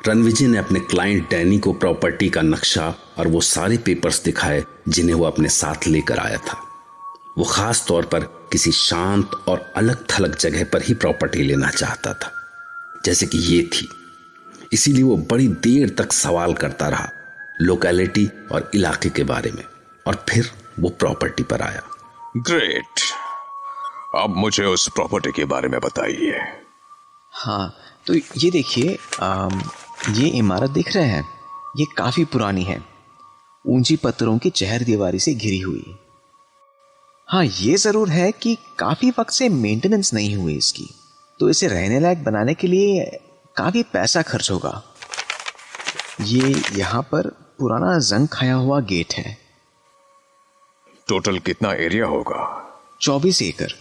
रणविजय ने अपने client Danny को प्रॉपर्टी का नक्शा और वो सारे पेपर्स दिखाए जिन्हें वो अपने साथ लेकर आया था। वो खास तौर पर किसी शांत और अलग थलग जगह पर ही प्रॉपर्टी लेना चाहता था, जैसे कि ये थी। इसीलिए वो बड़ी देर तक सवाल करता रहा लोकेलिटी और इलाके के बारे में, और फिर वो प्रॉपर्टी पर आया। ग्रेट, अब मुझे उस प्रॉपर्टी के बारे में बताइए। हाँ, तो ये देखिए, ये इमारत देख रहे हैं, ये काफी पुरानी है, ऊंची पत्थरों की चहरदीवारी से घिरी हुई। हाँ, ये जरूर है कि काफी वक्त से मेंटेनेंस नहीं हुई इसकी, तो इसे रहने लायक बनाने के लिए काफी पैसा खर्च होगा। ये यहाँ पर पुराना जंग खाया हुआ गेट है। टोटल कितना एरिया होगा? 24 एकड़।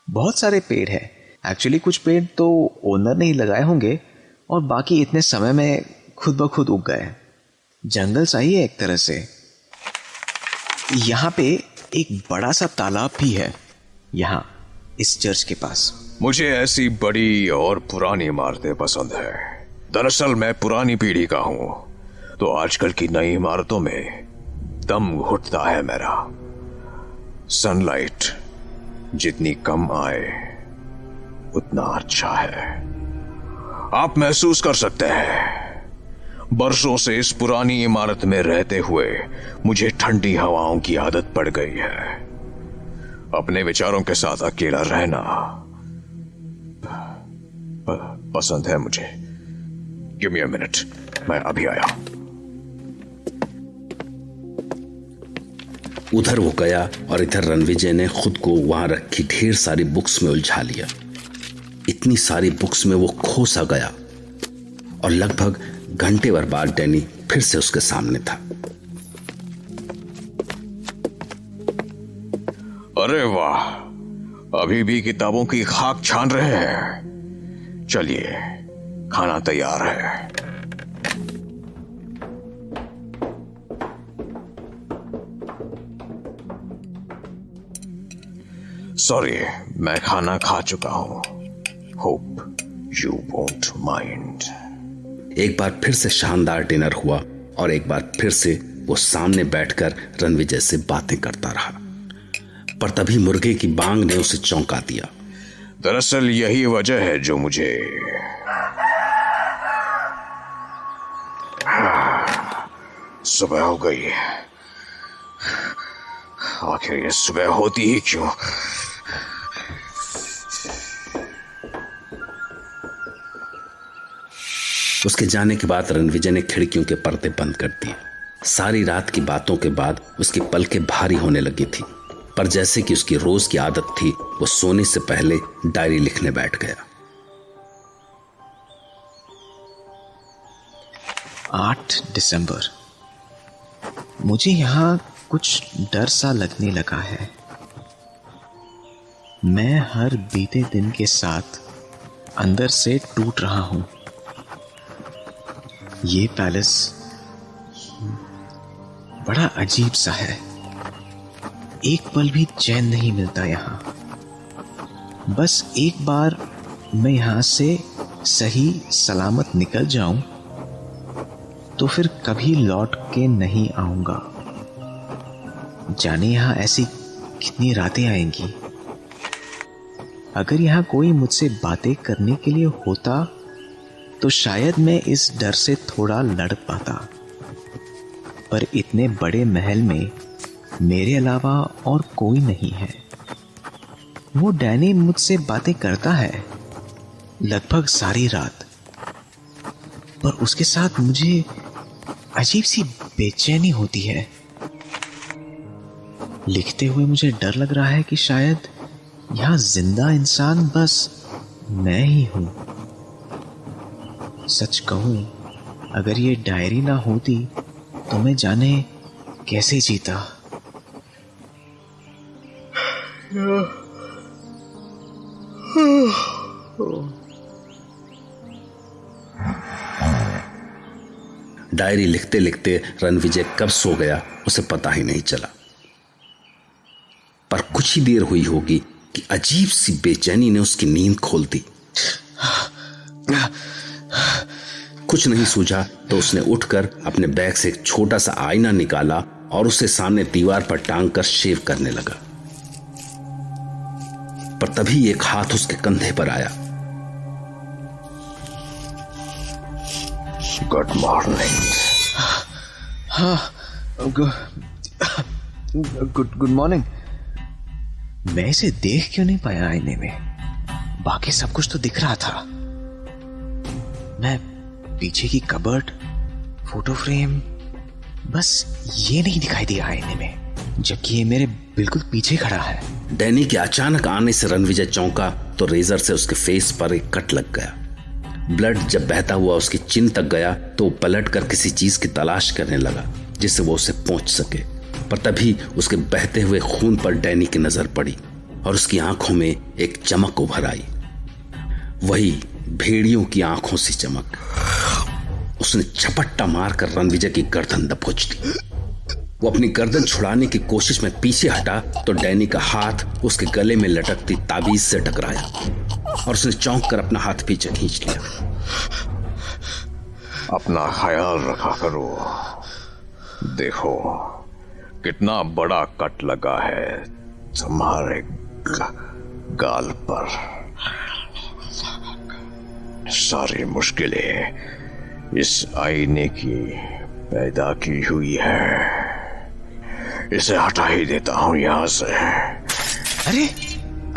बहुत सारे पेड़ है। एक्चुअली कुछ पेड़ तो ओनर ने ही लगाए होंगे और बाकी इतने समय में खुद ब खुद उग गए। जंगल सा ही है एक तरह से। यहाँ पे एक बड़ा सा तालाब भी है, यहाँ इस चर्च के पास। मुझे ऐसी बड़ी और पुरानी इमारतें पसंद है। दरअसल मैं पुरानी पीढ़ी का हूँ, तो आजकल की नई इमारतों में दम घुटता है मेरा। सनलाइट जितनी कम आए उतना अच्छा है। आप महसूस कर सकते हैं, बरसों से इस पुरानी इमारत में रहते हुए मुझे ठंडी हवाओं की आदत पड़ गई है। अपने विचारों के साथ अकेला रहना पसंद है मुझे। गिव मी अ मिनट, मैं अभी आया। उधर वो गया और इधर रणविजय ने खुद को वहां रखी ढेर सारी बुक्स में उलझा लिया। इतनी सारी बुक्स में वो खो सा गया और लगभग घंटे भर बाद डैनी फिर से उसके सामने था। अरे वाह, अभी भी किताबों की खाक छान रहे हैं। चलिए, खाना तैयार है। सॉरी, मैं खाना खा चुका हूं। Hope you won't mind. एक बार फिर से शानदार डिनर हुआ और एक बार फिर से वो सामने बैठकर रणविजय से बातें करता रहा, पर तभी मुर्गे की बांग ने उसे चौंका दिया। दरअसल यही वजह है जो मुझे सुबह हो गई। आखिर ये सुबह होती ही क्यों? उसके जाने के बाद रणविजय ने खिड़कियों के पर्दे बंद कर दिए। सारी रात की बातों के बाद उसकी पलकें भारी होने लगी थी, पर जैसे कि उसकी रोज की आदत थी, वो सोने से पहले डायरी लिखने बैठ गया। 8 दिसंबर। मुझे यहाँ कुछ डर सा लगने लगा है। मैं हर बीते दिन के साथ अंदर से टूट रहा हूं। ये पैलेस बड़ा अजीब सा है। एक पल भी चैन नहीं मिलता यहाँ। बस एक बार मैं यहाँ से सही सलामत निकल जाऊं तो फिर कभी लौट के नहीं आऊंगा। जाने यहाँ ऐसी कितनी रातें आएंगी। अगर यहाँ कोई मुझसे बातें करने के लिए होता तो शायद मैं इस डर से थोड़ा लड़ पाता, पर इतने बड़े महल में मेरे अलावा और कोई नहीं है। वो डैनी मुझसे बातें करता है लगभग सारी रात, पर उसके साथ मुझे अजीब सी बेचैनी होती है। लिखते हुए मुझे डर लग रहा है कि शायद यहाँ जिंदा इंसान बस मैं ही हूं। सच कहूं, अगर ये डायरी ना होती तो मैं जाने कैसे जीता। डायरी लिखते लिखते रणविजय कब सो गया उसे पता ही नहीं चला, पर कुछ ही देर हुई होगी कि अजीब सी बेचैनी ने उसकी नींद खोल दी। कुछ नहीं सूझा तो उसने उठकर अपने बैग से एक छोटा सा आईना निकाला और उसे सामने दीवार पर टांग कर शेव करने लगा। पर तभी एक हाथ उसके कंधे पर आया। Good morning. हाँ, गुड मॉर्निंग। मैं इसे देख क्यों नहीं पाया आईने में? बाकी सब कुछ तो दिख रहा था। मैं पीछे की कबर्ड, फोटो फ्रेम, बस ये नहीं दिखाई दिया आईने में, जबकि ये मेरे बिल्कुल पीछे खड़ा है। डैनी के अचानक आने से रणविजय चौंका तो रेजर से उसके फेस पर एक कट लग गया। ब्लड जब बहता हुआ उसकी चिन तक गया तो पलट कर किसी चीज की तलाश करने लगा जिससे वो उसे पहुंच सके। पर तभी उसके बहते हुए खून पर डैनी की नजर पड़ी और उसकी आंखों में एक चमक उभर आई, वही भेड़ियों की आंखों से चमक। उसने झपट्टा मारकर रणविजय की गर्दन दबोच ली। वो अपनी गर्दन छुड़ाने की कोशिश में पीछे हटा तो डैनी का हाथ उसके गले में लटकती ताबीज से टकराया और उसने चौंक कर अपना हाथ पीछे खींच लिया। अपना ख्याल रखा करो। देखो कितना बड़ा कट लगा है तुम्हारे गाल पर। सारी मुश्किलें इस आईने की पैदा की हुई है। इसे हटा ही देता हूं यहां से। अरे,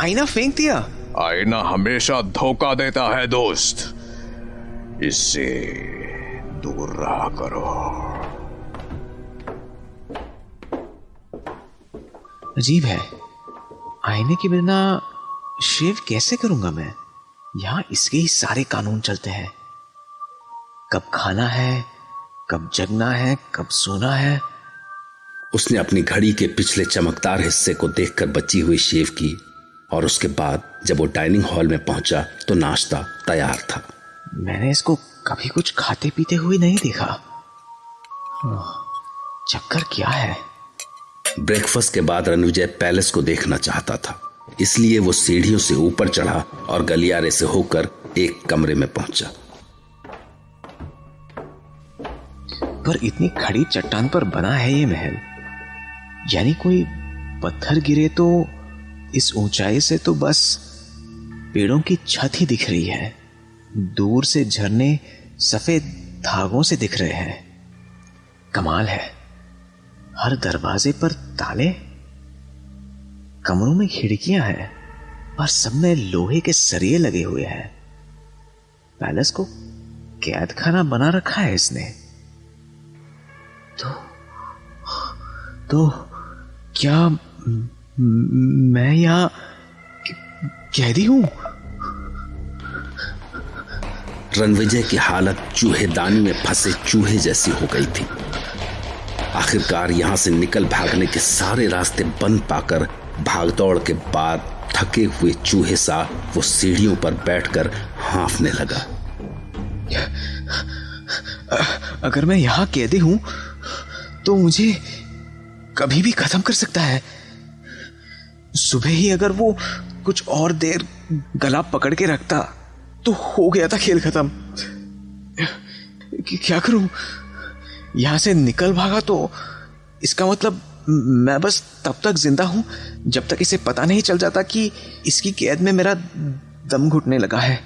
आईना फेंक दिया। आईना हमेशा धोखा देता है दोस्त, इससे दूर रहा करो। अजीब है, आईने के बिना शेव कैसे करूंगा मैं? यहां इसके ही सारे कानून चलते हैं। कब खाना है, कब जगना है, कब सोना है। उसने अपनी घड़ी के पिछले चमकदार हिस्से को देखकर बची हुई शेव की और उसके बाद जब वो डाइनिंग हॉल में पहुंचा तो नाश्ता तैयार था। मैंने इसको कभी कुछ खाते पीते हुए नहीं देखा। चक्कर क्या है? ब्रेकफास्ट के बाद रणविजय पैलेस को देखना चाहता था, इसलिए वो सीढ़ियों से ऊपर चढ़ा और गलियारे से होकर एक कमरे में पहुंचा। पर इतनी खड़ी चट्टान पर बना है ये महल, यानी कोई पत्थर गिरे तो इस ऊंचाई से तो बस पेड़ों की छत ही दिख रही है। दूर से झरने सफेद धागों से दिख रहे हैं। कमाल है, हर दरवाजे पर ताले, कमरों में खिड़कियां हैं और सब में लोहे के सरिये लगे हुए हैं। पैलेस को कैद खाना बना रखा है इसने। तो क्या मैं यहां कैदी हूं? रणविजय की हालत चूहेदानी में फंसे चूहे जैसी हो गई थी। आखिरकार यहां से निकल भागने के सारे रास्ते बंद पाकर भागदौड़ के बाद थके हुए चूहे सा वो सीढ़ियों पर बैठकर हाँफने लगा। अगर मैं यहां कैदी हूं तो मुझे कभी भी खत्म कर सकता है। सुबह ही अगर वो कुछ और देर गला पकड़ के रखता तो हो गया था खेल खत्म। क्या करूं? यहां से निकल भागा तो इसका मतलब मैं बस तब तक जिंदा हूं जब तक इसे पता नहीं चल जाता कि इसकी कैद में मेरा दम घुटने लगा है।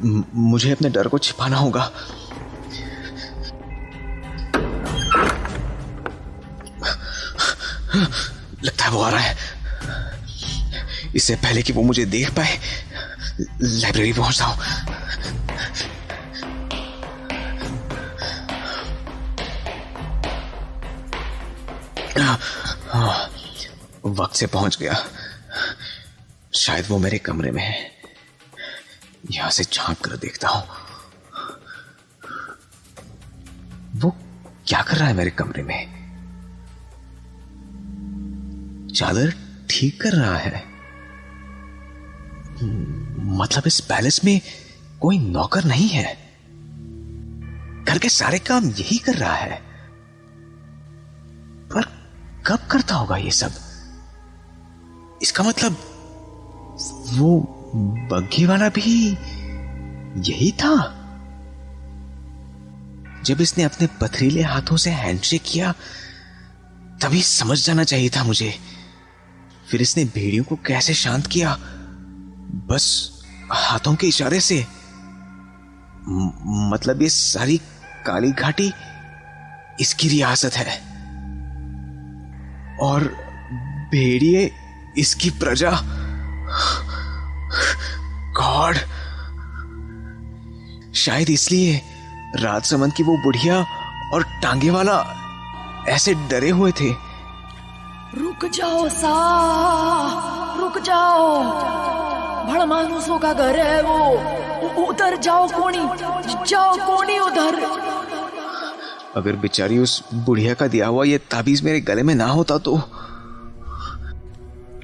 मुझे अपने डर को छिपाना होगा। लगता है वो आ रहा है। इससे पहले कि वो मुझे देख पाए लाइब्रेरी पहुंचता हूं। वक्त से पहुंच गया। शायद वो मेरे कमरे में है। यहां से झांक कर देखता हूं वो क्या कर रहा है मेरे कमरे में। चादर ठीक कर रहा है। मतलब इस पैलेस में कोई नौकर नहीं है। घर के सारे काम यही कर रहा है। पर कब करता होगा ये सब? इसका मतलब वो बग्घी वाला भी यही था। जब इसने अपने पथरीले हाथों से हैंडशेक किया तभी समझ जाना चाहिए था मुझे। फिर इसने भेड़ियों को कैसे शांत किया? बस हाथों के इशारे से। मतलब ये सारी काली घाटी इसकी रियासत है और भेड़िए इसकी प्रजा। गॉड, शायद इसलिए राजसमंद की वो बुढ़िया और टांगे वाला ऐसे डरे हुए थे। रुक जाओ रुक जाओ, बड़ मानुसों का घर है वो, उधर जाओ कोनी उधर। अगर बेचारी उस बुढ़िया का दिया हुआ ये ताबीज मेरे गले में ना होता तो।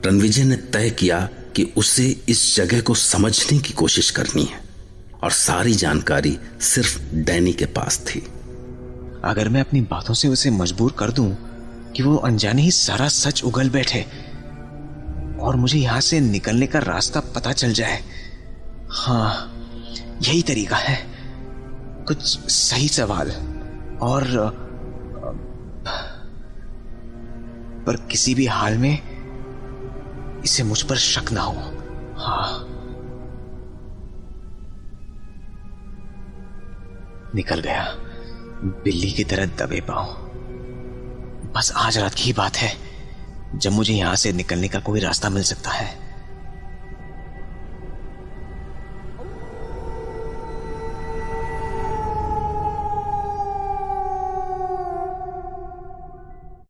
रणविजय ने तय किया कि उसे इस जगह को समझने की कोशिश करनी है और सारी जानकारी सिर्फ डैनी के पास थी। अगर मैं अपनी बातों से उसे मजबूर कर दूं कि वो अनजाने ही सारा सच उगल बैठे और मुझे यहां से निकलने का रास्ता पता चल जाए। हाँ, यही तरीका है। कुछ सही सवाल और पर किसी भी हाल में इसे मुझ पर शक ना हो। हाँ, निकल गया बिल्ली की तरह दबे पांव। बस आज रात की ही बात है जब मुझे यहां से निकलने का कोई रास्ता मिल सकता है।